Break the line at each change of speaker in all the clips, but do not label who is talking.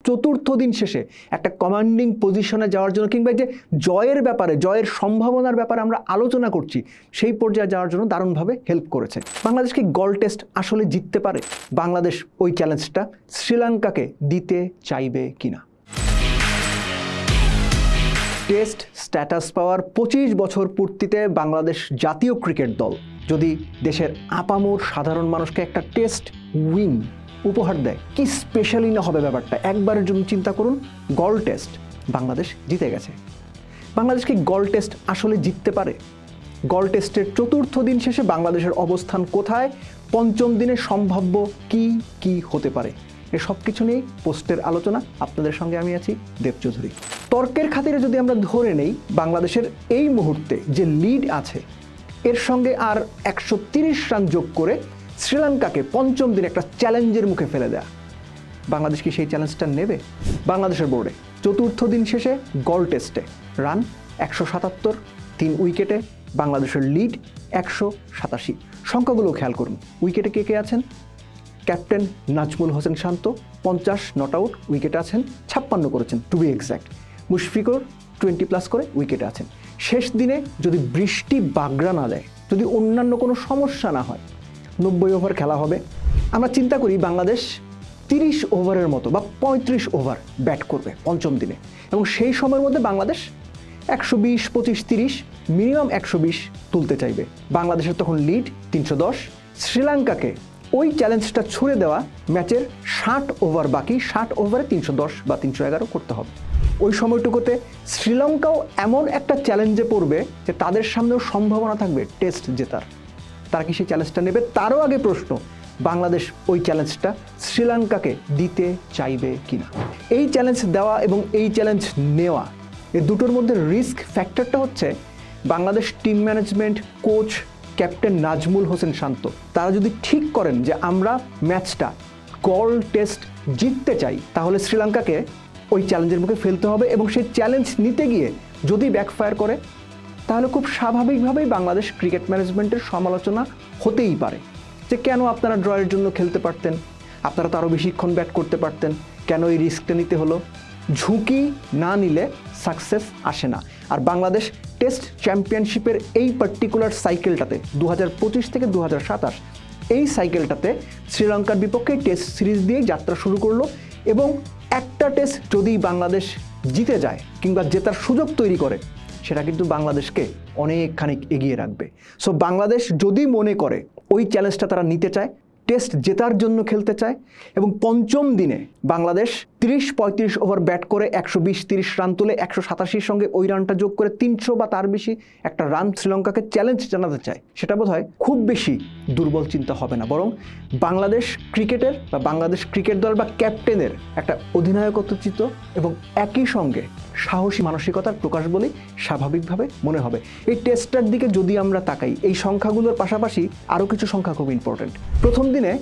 চতুর্থ দিন শেষে একটা কমান্ডিং পজিশনে যাওয়ার জন্য কিংবা যে জয়ের ব্যাপারে, জয়ের সম্ভাবনার ব্যাপারে আমরা আলোচনা করছি, সেই পর্যায়ে যাওয়ার জন্য দারুণভাবে হেল্প করেছে। বাংলাদেশ কি গল টেস্ট আসলে জিততে পারে? বাংলাদেশ ওই চ্যালেঞ্জটা শ্রীলঙ্কাকে দিতে চাইবে কিনা? টেস্ট স্ট্যাটাস পাওয়ার 25 বছর পূর্তিতে বাংলাদেশ জাতীয় ক্রিকেট দল যদি দেশের আপামর সাধারণ মানুষকে একটা টেস্ট উইন উপহার দেয়, কি স্পেশালি না হবে ব্যাপারটা। একবারের জন্য চিন্তা করুন, গল টেস্ট বাংলাদেশ জিতে গেছে। বাংলাদেশ কি গল টেস্ট আসলে জিততে পারে? গল টেস্টের চতুর্থ দিন শেষে বাংলাদেশের অবস্থান কোথায়? পঞ্চম দিনে সম্ভাব্য কি কি হতে পারে? এ সব কিছু নিয়েই পোস্টের আলোচনা। আপনাদের সঙ্গে আমি আছি দেব চৌধুরী। তর্কের খাতিরে যদি আমরা ধরে নেই বাংলাদেশের এই মুহূর্তে যে লিড আছে, এর সঙ্গে আর 130 রান যোগ করে শ্রীলঙ্কাকে পঞ্চম দিনে একটা চ্যালেঞ্জের মুখে ফেলে দেয়া, বাংলাদেশ কি সেই চ্যালেঞ্জটা নেবে? বাংলাদেশের বোর্ডে চতুর্থ দিন শেষে গল টেস্টে রান 177, 3 উইকেটে বাংলাদেশের লিড 187। সংখ্যাগুলো খেয়াল করুন। উইকেটে কে কে আছেন? Captain Najmul Hossain Shanto 50 not out উইকেটে আছেন, 56 করেছেন টু বি এক্স্যাক্ট। মুশফিকুর 20+ করে উইকেটে আছেন। শেষ দিনে যদি বৃষ্টি বাগড়া না দেয়, যদি অন্যান্য কোনো সমস্যা না হয়, 90 ওভার খেলা হবে। আমরা চিন্তা করি বাংলাদেশ 30 ওভারের মতো বা 35 ওভার ব্যাট করবে পঞ্চম দিনে, এবং সেই সময়ের মধ্যে বাংলাদেশ 120, 25, 30 মিনিমাম 120 তুলতে চাইবে। বাংলাদেশের তখন লিড 310। শ্রীলঙ্কাকে ওই চ্যালেঞ্জটা ছুড়ে দেওয়া, ম্যাচের 60 ওভার বাকি, 60 ওভারে 310 বা 311 করতে হবে। ওই সময়টুকুতে শ্রীলঙ্কাও এমন একটা চ্যালেঞ্জে পড়বে যে তাদের সামনেও সম্ভাবনা থাকবে টেস্ট জেতার। তারা কি সেই চ্যালেঞ্জটা নেবে? তারও আগে প্রশ্ন, বাংলাদেশ ওই চ্যালেঞ্জটা শ্রীলঙ্কাকে দিতে চাইবে কিনা? এই চ্যালেঞ্জ দেওয়া এবং এই চ্যালেঞ্জ নেওয়া, এই দুটোর মধ্যে রিস্ক ফ্যাক্টরটা হচ্ছে Bangladesh team management, coach, captain Najmul Hossain Shanto, তারা যদি ঠিক করেন যে আমরা ম্যাচটা গল টেস্ট জিততে চাই, তাহলে শ্রীলঙ্কাকে ওই চ্যালেঞ্জের মুখে ফেলতে হবে, এবং সেই চ্যালেঞ্জ নিতে গিয়ে যদি ব্যাকফায়ার করে, তাহলে খুব স্বাভাবিকভাবেই বাংলাদেশ ক্রিকেট ম্যানেজমেন্টের সমালোচনা হতেই পারে যে কেন আপনারা ড্রয়ের জন্য খেলতে পারতেন, আপনারা তো আরও বেশিক্ষণ ব্যাট করতে পারতেন, কেন এই রিস্কটা নিতে হলো? ঝুঁকি না নিলে সাকসেস আসে না। আর বাংলাদেশ টেস্ট চ্যাম্পিয়নশিপের এই পার্টিকুলার সাইকেলটাতে 2025 থেকে 2027 এই সাইকেলটাতে শ্রীলঙ্কার বিপক্ষে টেস্ট সিরিজ দিয়েই যাত্রা শুরু করলো, এবং একটা টেস্ট যদি বাংলাদেশ জিতে যায় কিংবা জেতার সুযোগ তৈরি করে, সেটা কিন্তু বাংলাদেশকে অনেকখানি এগিয়ে রাখবে। সো বাংলাদেশ যদি মনে করে ওই চ্যালেঞ্জটা তারা নিতে চায়, টেস্ট জেতার জন্য খেলতে চায়, এবং পঞ্চম দিনে বাংলাদেশ 30-35 ওভার ব্যাট করে 120-30 রান তুলে 187 সঙ্গে ওই রানটা যোগ করে 300 বা তার বেশি একটা রান শ্রীলঙ্কাকে চ্যালেঞ্জ জানাতে চায়, সেটা বোধহয় খুব বেশি দুর্বল চিন্তা হবে না। বরং বাংলাদেশ ক্রিকেটের বা বাংলাদেশ ক্রিকেট দল বা ক্যাপ্টেনের একটা অধিনায়কত্বচিত এবং একই সঙ্গে সাহসী মানসিকতার প্রকাশ বলেই স্বাভাবিকভাবে মনে হবে। এই টেস্টটার দিকে যদি আমরা তাকাই, এই সংখ্যাগুলোর পাশাপাশি আরও কিছু সংখ্যা খুব ইম্পর্টেন্ট। প্রথম দিনে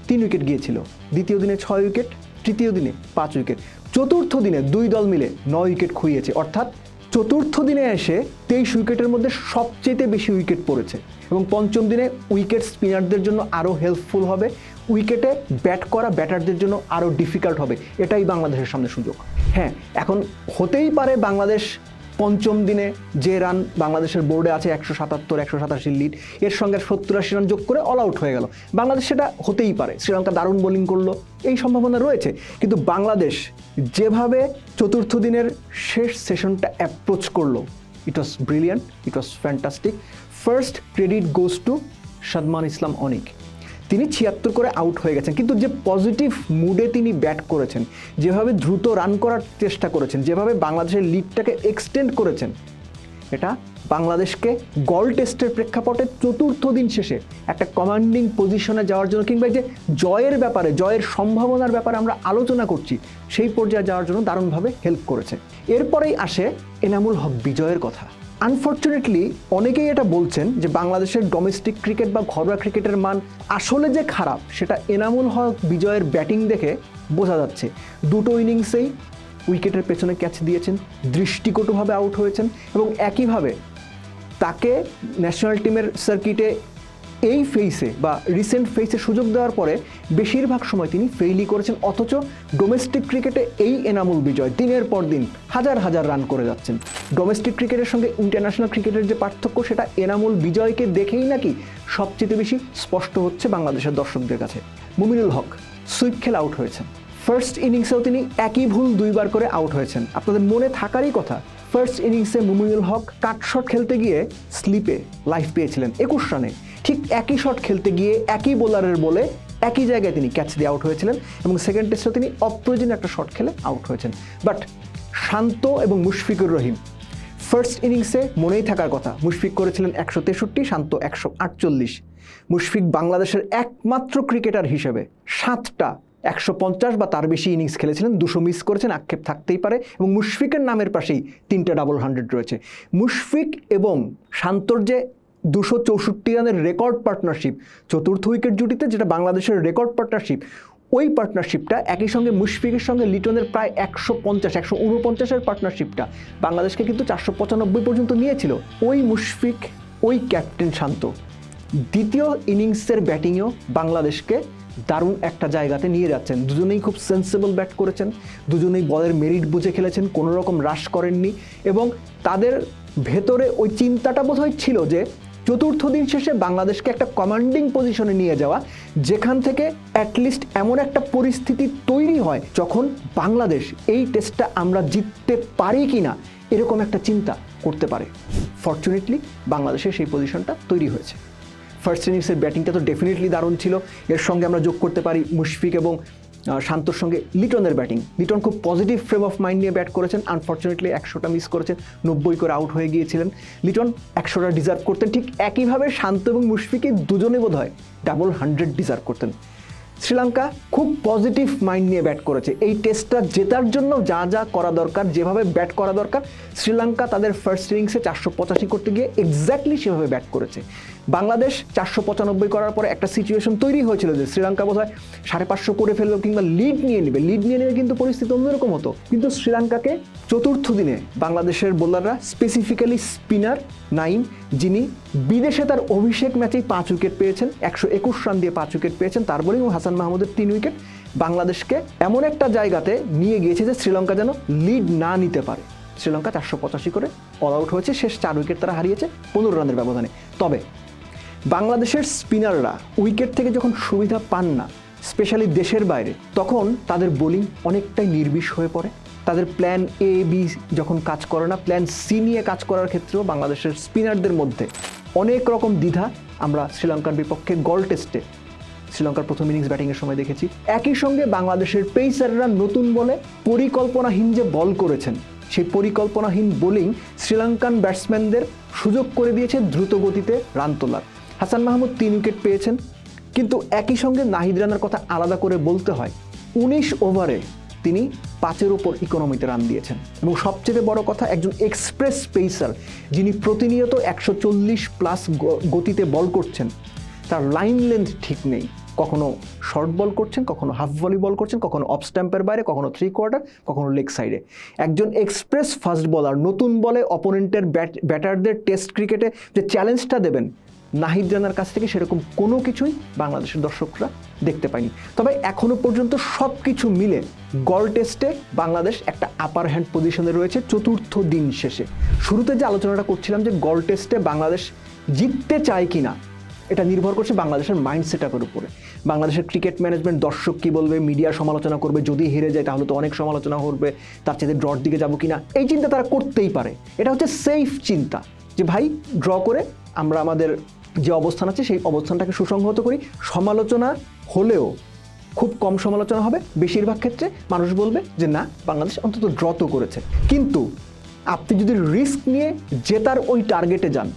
3 উইকেট গিয়েছিল, দ্বিতীয় দিনে 6 উইকেট, তৃতীয় দিনে 5 উইকেট, চতুর্থ দিনে 2 দল মিলে 9 উইকেট খুইয়েছে। অর্থাৎ চতুর্থ দিনে এসে 23 উইকেটের মধ্যে সবচেয়ে বেশি উইকেট পড়েছে, এবং পঞ্চম দিনে উইকেট স্পিনারদের জন্য আরও হেল্পফুল হবে, উইকেটে ব্যাট করা ব্যাটারদের জন্য আরও ডিফিকাল্ট হবে। এটাই বাংলাদেশের সামনে সুযোগ। হ্যাঁ, এখন হতেই পারে বাংলাদেশ পঞ্চম দিনে যে রান বাংলাদেশের বোর্ডে আছে 177-187 লিড, এর সঙ্গে 70-80 রান যোগ করে অল আউট হয়ে গেল। বাংলাদেশ সেটা হতেই পারে, শ্রীলঙ্কা দারুণ বোলিং করলো, এই সম্ভাবনা রয়েছে। কিন্তু বাংলাদেশ যেভাবে চতুর্থ দিনের শেষ সেশনটা অ্যাপ্রোচ করলো, it was brilliant, it was fantastic. First credit goes to Sadman Islam Anik. তিনি 76 করে আউট হয়ে গেছেন, কিন্তু যে পজিটিভ মুডে তিনি ব্যাট করেছেন, যেভাবে দ্রুত রান করার চেষ্টা করেছেন, যেভাবে বাংলাদেশের লিডটাকে এক্সটেন্ড করেছেন, এটা বাংলাদেশকে গল টেস্টের প্রেক্ষাপটে চতুর্থ দিন শেষে একটা কমান্ডিং পজিশনে যাওয়ার জন্য কিংবা যে জয়ের ব্যাপারে, জয়ের সম্ভাবনার ব্যাপারে আমরা আলোচনা করছি, সেই পর্যায়ে যাওয়ার জন্য দারুণভাবে হেল্প করেছে। এরপরেই আসে এনামুল হক বিজয়ের কথা। আনফর্চুনেটলি অনেকেই এটা বলছেন যে বাংলাদেশের ডোমেস্টিক ক্রিকেট বা ঘরোয়া ক্রিকেটের মান আসলে যে খারাপ, সেটা এনামুল হক বিজয়ের ব্যাটিং দেখে বোঝা যাচ্ছে। 2টো ইনিংসেই উইকেটের পেছনে ক্যাচ দিয়েছেন, দৃষ্টিকটুভাবে আউট হয়েছেন, এবং একইভাবে তাকে ন্যাশনাল টিমের সার্কিটে এই ফেসে বা রিসেন্ট ফেসে সুযোগ দেওয়ার পরে বেশিরভাগ সময় তিনি ফেইলই করেছেন, অথচ ডোমেস্টিক ক্রিকেটে এই এনামুল বিজয় দিনের পর দিন হাজার হাজার রান করে যাচ্ছেন। ডোমেস্টিক ক্রিকেটের সঙ্গে ইন্টারন্যাশনাল ক্রিকেটের যে পার্থক্য সেটা এনামুল বিজয়কে দেখেই নাকি সবচেয়ে বেশি স্পষ্ট হচ্ছে বাংলাদেশের দর্শকদের কাছে। মুমিনুল হক সুইপ খেলে আউট হয়েছেন, ফার্স্ট ইনিংসেও তিনি একই ভুল 2 বার করে আউট হয়েছেন। আপনাদের মনে থাকারই কথা, ফার্স্ট ইনিংসে মুমিনুল হক কাট শট খেলতে গিয়ে স্লিপে লাইফ পেয়েছিলেন 21 রানে, ঠিক একই শট খেলতে গিয়ে একই বোলারের বলে একই জায়গায় তিনি ক্যাচ দিয়ে আউট হয়েছিলেন এবং সেকেন্ড টেস্টেও তিনি অপ্রয়োজনীয় একটা শট খেলে আউট হয়েছেন। বাট শান্ত এবং মুশফিকুর রহিম ফার্স্ট ইনিংসে মনেই থাকার কথা, মুশফিক করেছিলেন 163, শান্ত 148। মুশফিক বাংলাদেশের একমাত্র ক্রিকেটার হিসেবে 7টা 150 বা তার বেশি ইনিংস খেলেছিলেন, 200 মিস করেছেন, আক্ষেপ থাকতেই পারে, এবং মুশফিকের নামের পাশেই 3টা ডাবল 100 রয়েছে। মুশফিক এবং শান্তর যে 264 রানের রেকর্ড পার্টনারশিপ চতুর্থ উইকেট জুটিতে, যেটা বাংলাদেশের রেকর্ড পার্টনারশিপ, ওই পার্টনারশিপটা একই সঙ্গে মুশফিকের সঙ্গে লিটনের প্রায় 149-149-এর পার্টনারশিপটা বাংলাদেশকে কিন্তু 495 পর্যন্ত নিয়েছিল। ওই মুশফিক, ওই ক্যাপ্টেন শান্ত দ্বিতীয় ইনিংসের ব্যাটিংয়েও বাংলাদেশকে দারুণ একটা জায়গাতে নিয়ে যাচ্ছেন। দুজনেই খুব সেন্সেবল ব্যাট করেছেন, দুজনেই বলের মেরিট বুঝে খেলেছেন, কোনো রকম রাশ করেননি, এবং তাদের ভেতরে ওই চিন্তাটা বোধহয় ছিল যে চতুর্থ দিন শেষে বাংলাদেশকে একটা কমান্ডিং পজিশনে নিয়ে যাওয়া, যেখান থেকে অ্যাটলিস্ট এমন একটা পরিস্থিতি তৈরি হয় যখন বাংলাদেশ এই টেস্টটা আমরা জিততে পারি কি না এরকম একটা চিন্তা করতে পারে। ফরচুনেটলি বাংলাদেশের সেই পজিশনটা তৈরি হয়েছে। ফার্স্ট ইনিংসের ব্যাটিংটা তো ডেফিনেটলি দারুণ ছিল, এর সঙ্গে আমরা যোগ করতে পারি মুশফিক এবং শান্তর সঙ্গে লিটনের ব্যাটিং। লিটন খুব পজিটিভ ফ্রেম অফ মাইন্ড নিয়ে ব্যাট করেছেন, আনফর্চুনেটলি 100টা মিস করেছেন, 90 করে আউট হয়ে গিয়েছিলেন। লিটন 100টা ডিজার্ভ করতেন, ঠিক একইভাবে শান্ত এবং মুশফিকে দুজনে বোধহয় ডাবল 100 ডিজার্ভ করতেন। শ্রীলঙ্কা খুব পজিটিভ মাইন্ড নিয়ে ব্যাট করেছে, এই টেস্টটা জেতার জন্য যা যা করা দরকার, যেভাবে ব্যাট করা দরকার, শ্রীলঙ্কা তাদের ফার্স্ট ইনিংসে 485 করতে গিয়ে এক্স্যাক্টলি সেভাবে ব্যাট করেছে। বাংলাদেশ 495 করার পরে একটা সিচুয়েশন তৈরি হয়েছিল যে শ্রীলঙ্কা বোধহয় 550 করে ফেলবে কিংবা লিড নিয়ে নেবে কিন্তু পরিস্থিতি অন্যরকম হতো। কিন্তু শ্রীলঙ্কাকে চতুর্থ দিনে বাংলাদেশের বোলাররা, স্পেসিফিক্যালি স্পিনার নাইম, যিনি বিদেশে তার অভিষেক ম্যাচেই 5 উইকেট পেয়েছেন, 121 রান দিয়ে 5 উইকেট পেয়েছেন, তার বোলিং ও হাসান মাহমুদের 3 উইকেট বাংলাদেশকে এমন একটা জায়গাতে নিয়ে গিয়েছে যে শ্রীলঙ্কা যেন লিড না নিতে পারে। শ্রীলঙ্কা 485 করে অল আউট হয়েছে, শেষ 4 উইকেট তারা হারিয়েছে 15 রানের ব্যবধানে। তবে বাংলাদেশের স্পিনাররা উইকেট থেকে যখন সুবিধা পান না, স্পেশালি দেশের বাইরে, তখন তাদের বোলিং অনেকটাই নির্বিষ হয়ে পড়ে। তাদের প্ল্যান এ বি যখন কাজ করে না, প্ল্যান সি নিয়ে কাজ করার ক্ষেত্রেও বাংলাদেশের স্পিনারদের মধ্যে অনেক রকম দ্বিধা আমরা শ্রীলঙ্কার বিপক্ষে গল টেস্টে শ্রীলঙ্কার প্রথম ইনিংস ব্যাটিংয়ের সময় দেখেছি। একই সঙ্গে বাংলাদেশের পেসাররা নতুন বলে পরিকল্পনাহীন যে বল করেছেন, সেই পরিকল্পনাহীন বোলিং শ্রীলঙ্কান ব্যাটসম্যানদের সুযোগ করে দিয়েছে দ্রুত গতিতে রান তোলার। হাসান মাহমুদ 3 উইকেট পেয়েছেন, কিন্তু একই সঙ্গে নাহিদ রানার কথা আলাদা করে বলতে হয়। 19 ওভারে তিনি 5-এর উপর ইকোনমিতে রান দিয়েছেন, এবং সবচেয়ে বড় কথা, একজন এক্সপ্রেস পেসার যিনি প্রতিনিয়ত 140+ গতিতে বল করছেন, তার লাইন লেন্থ ঠিক নেই। কখনো শর্ট বল করছেন, কখনো হাফ ভলি বল করছেন, কখনো অফ স্ট্যাম্পের বাইরে, কখনো 3/4, কখনো লেগ সাইডে। একজন এক্সপ্রেস ফাস্ট বলার নতুন বলে অপোনেন্টের ব্যাটারদের টেস্ট ক্রিকেটে যে চ্যালেঞ্জটা দেবেন, নাহিদ রানার কাছ থেকে সেরকম কোনো কিছুই বাংলাদেশের দর্শকরা দেখতে পায়নি। তবে এখনো পর্যন্ত সব কিছু মিলে গল টেস্টে বাংলাদেশ একটা আপার হ্যান্ড পজিশনে রয়েছে চতুর্থ দিন শেষে। শুরুতে যে আলোচনাটা করছিলাম যে গল টেস্টে বাংলাদেশ জিততে চায় কিনা, এটা নির্ভর করছে বাংলাদেশের মাইন্ডসেটআপের উপরে। বাংলাদেশের ক্রিকেট ম্যানেজমেন্ট, দর্শক কী বলবে, মিডিয়া সমালোচনা করবে, যদি হেরে যায় তাহলে তো অনেক সমালোচনা করবে, তার চেয়ে ড্রর দিকে যাবো কিনা, এই চিন্তা তারা করতেই পারে। এটা হচ্ছে সেফ চিন্তা যে ভাই ড্র করে আমরা আমাদের যে অবস্থান আছে সেই অবস্থানটাকে সুসংহত করি। সমালোচনা হলেও খুব কম সমালোচনা হবে, বেশিরভাগ ক্ষেত্রে মানুষ বলবে যে না, বাংলাদেশ অন্তত ড্র তো করেছে। কিন্তু আপনি যদি রিস্ক নিয়ে জেতার ওই টার্গেটে যান,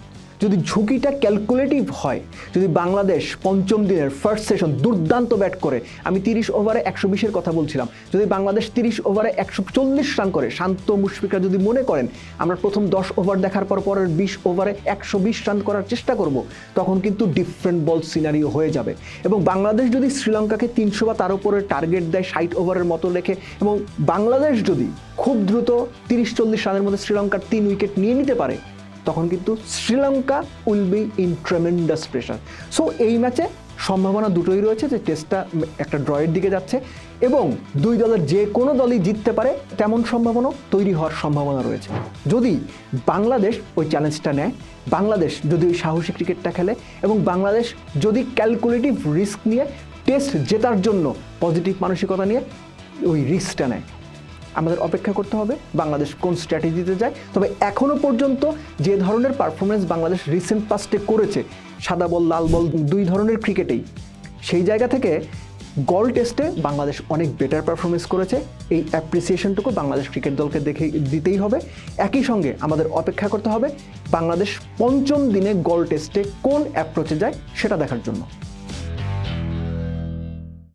যদি ঝুঁকিটা ক্যালকুলেটিভ হয়, যদি বাংলাদেশ পঞ্চম দিনের ফার্স্ট সেশন দুর্দান্ত ব্যাট করে, আমি 30 ওভারে 120-এর কথা বলছিলাম, যদি বাংলাদেশ 30 ওভারে 140 রান করে, শান্ত মুশফিকরা যদি মনে করেন আমরা প্রথম 10 ওভার দেখার পর পরের 20 ওভারে 120 রান করার চেষ্টা করব, তখন কিন্তু ডিফারেন্ট বল সিনারিও হয়ে যাবে। এবং বাংলাদেশ যদি শ্রীলঙ্কাকে 300 বা তার উপরে টার্গেট দেয় 60 ওভারের মতো রেখে, এবং বাংলাদেশ যদি খুব দ্রুত 30-40 রানের মধ্যে শ্রীলঙ্কার 3 উইকেট নিয়ে নিতে পারে, তখন কিন্তু Sri Lanka will be in tremendous pressure. So এই ম্যাচে সম্ভাবনা দুটোই রয়েছে যে টেস্টটা একটা ড্রয়ের দিকে যাচ্ছে এবং দুই দলের যে কোনো দলই জিততে পারে তেমন সম্ভাবনা তৈরি হওয়ার সম্ভাবনা রয়েছে। যদি বাংলাদেশ ওই চ্যালেঞ্জটা নেয়, বাংলাদেশ যদি ওই সাহসী ক্রিকেটটা খেলে এবং বাংলাদেশ যদি ক্যালকুলেটিভ রিস্ক নিয়ে টেস্ট জেতার জন্য পজিটিভ মানসিকতা নিয়ে ওই রিস্কটা নেয়, আমাদের অপেক্ষা করতে হবে বাংলাদেশ কোন স্ট্র্যাটেজিতে যায়। তবে এখনও পর্যন্ত যে ধরনের পারফরমেন্স বাংলাদেশ রিসেন্ট পাস্টে করেছে, সাদা বল লাল বল দুই ধরনের ক্রিকেটেই, সেই জায়গা থেকে গল টেস্টে বাংলাদেশ অনেক বেটার পারফরমেন্স করেছে। এই অ্যাপ্রিসিয়েশনটুকু বাংলাদেশ ক্রিকেট দলকে দেখে দিতেই হবে। একই সঙ্গে আমাদের অপেক্ষা করতে হবে বাংলাদেশ পঞ্চম দিনে গল টেস্টে কোন অ্যাপ্রোচে যায় সেটা দেখার জন্য।